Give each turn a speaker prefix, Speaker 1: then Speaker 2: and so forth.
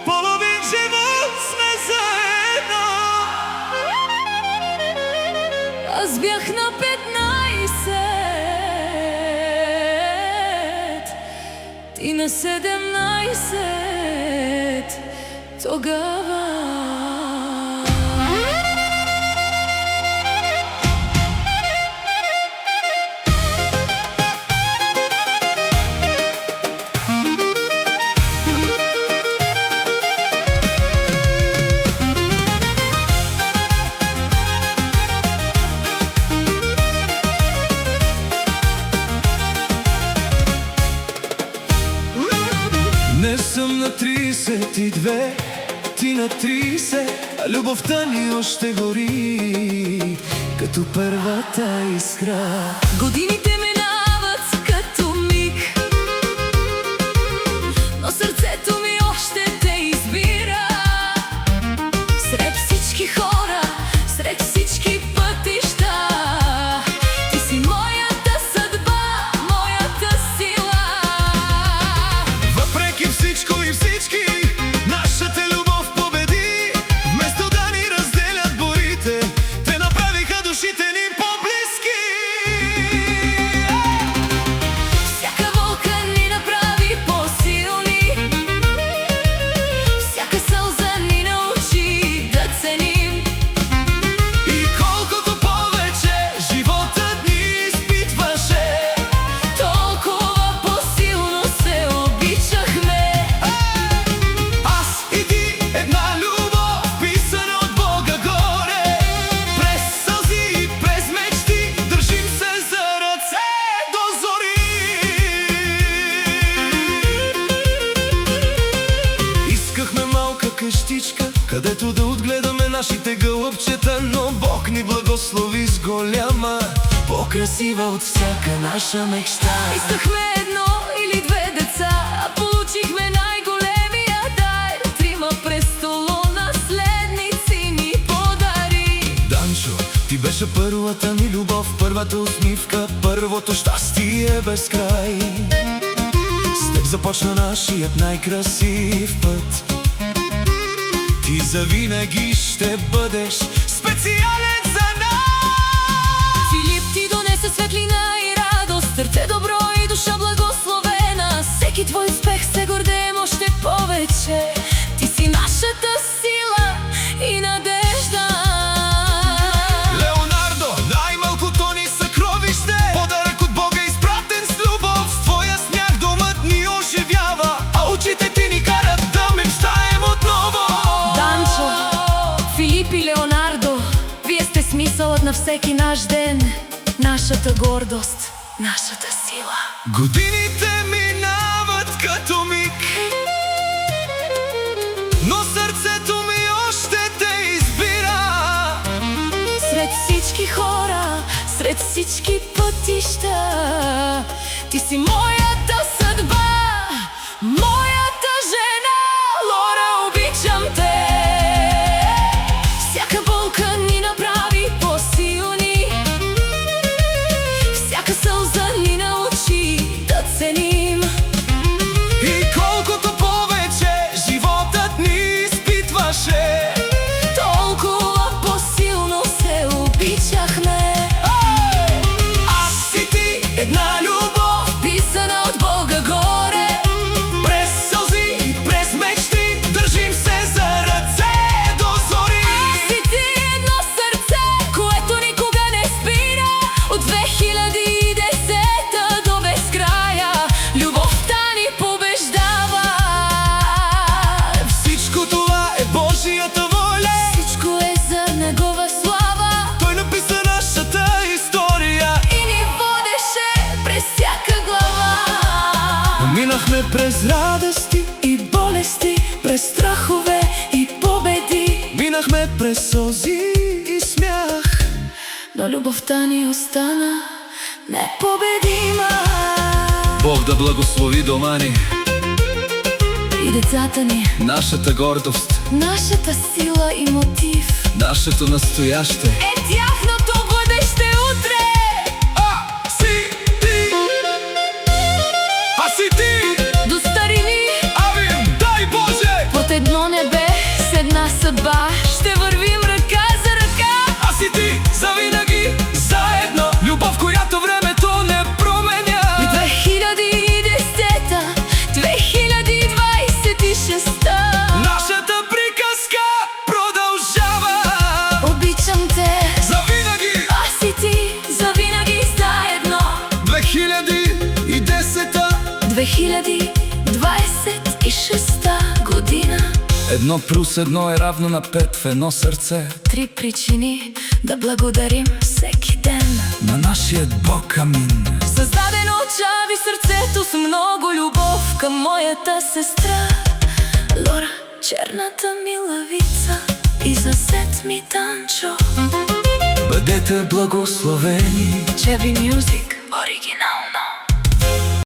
Speaker 1: Половин живот сме заедно.
Speaker 2: Аз бях на 15, ти на 17 тогава.
Speaker 1: Не съм на 32, ти на 30, а любовта ни още гори, като първата искра.
Speaker 2: Годините минават като миг, но сърцето ми още те избира. Сред всички хора, сред всички пътища, ти си моята съдба, моята сила.
Speaker 1: Въпреки всичко и всички, нашата любов победи. Вместо да ни разделят борите, те направиха душите ни по-близки.
Speaker 2: Всяка болка ни направи по-силни, всяка сълза ни научи да ценим.
Speaker 1: И колкото повече животът ни изпитваше,
Speaker 2: Толкова по-силно се обичахме.
Speaker 1: аз и ти, една любов, писана от Бога горе. През сълзи и през мечти, държим се за ръце до зори. Искахме малка къщичка, където да отгледаме нашите гълъбчета, но Бог ни благослови с голяма, по-красива от всяка наша мечта.
Speaker 2: Искахме едно или две деца, а получихме най-големия дар. 3 престолонаследници ни подари.
Speaker 1: Данчо, ти беше първата ми любов, първата усмивка, първото щастие без край. С теб започна нашият най-красив път. Ти завинаги ще бъдеш специален за нас.
Speaker 2: Филип ти донесе светлина и радост, сърце добро и душа благословена. Всеки твой успех се гордеем още повече. Ти си нашата сила и надежда.
Speaker 1: Леонардо, най-малкото ни съкровище, подарък от Бога изпратен с любов. С твоя смях домът ни оживява, а очите ти ни карат да мечтаем отново.
Speaker 2: Данчо, Филип и Леонардо, вие сте смисълът на всеки наш ден, нашата гордост, нашата сила.
Speaker 1: Годините минават като миг, но сърцето ми още те избира.
Speaker 2: Сред всички хора, сред всички пътища, ти си моята съдба, моята жена. Лора, обичам те. Всяка болка ни направи по-силни, всяка сълза ни научи да ценим.
Speaker 1: И колкото повече животът ни изпитваше,
Speaker 2: Толкова по-силно се обичахме.
Speaker 1: аз и ти, една любов,
Speaker 2: Писана от Бога горе.
Speaker 1: през сълзи и през мечти, държим се за ръце до зори.
Speaker 2: Аз и ти едно сърце, което никога не спира. От 2010 до безкрая, любовта ни побеждава.
Speaker 1: Всичко това е Божията воля,
Speaker 2: Всичко е за Негова слава
Speaker 1: Той написа нашата история.
Speaker 2: и ни водеше през всяка глава.
Speaker 1: Минахме през радости
Speaker 2: И болести, през страхове и победи,
Speaker 1: минахме през сълзи и смях,
Speaker 2: но любовта ни остана непобедима.
Speaker 1: Бог да благослови дома ни,
Speaker 2: И децата ни,
Speaker 1: нашата гордост,
Speaker 2: нашата сила и мотив,
Speaker 1: нашето настояще.
Speaker 2: е тяхното бъдеще утре.
Speaker 1: А, си, ти.
Speaker 2: съдба ще вървим ръка за ръка.
Speaker 1: Аз и ти завинаги заедно, любов, която времето не променя.
Speaker 2: 2010-та, 2026-та,
Speaker 1: Нашата приказка продължава.
Speaker 2: обичам те,
Speaker 1: Завинаги.
Speaker 2: аз и ти, завинаги заедно.
Speaker 1: 2010-та,
Speaker 2: 2026 година.
Speaker 1: 1+1 е равно на 5 в едно сърце.
Speaker 2: 3 причини да благодарим всеки ден.
Speaker 1: На нашия Бог, амин.
Speaker 2: Създадено отчави сърцето с много любов към моята сестра Лора, черната милавица, и за зет ми Танчо.
Speaker 1: Бъдете благословени.
Speaker 2: Чеви Мюзик оригинално.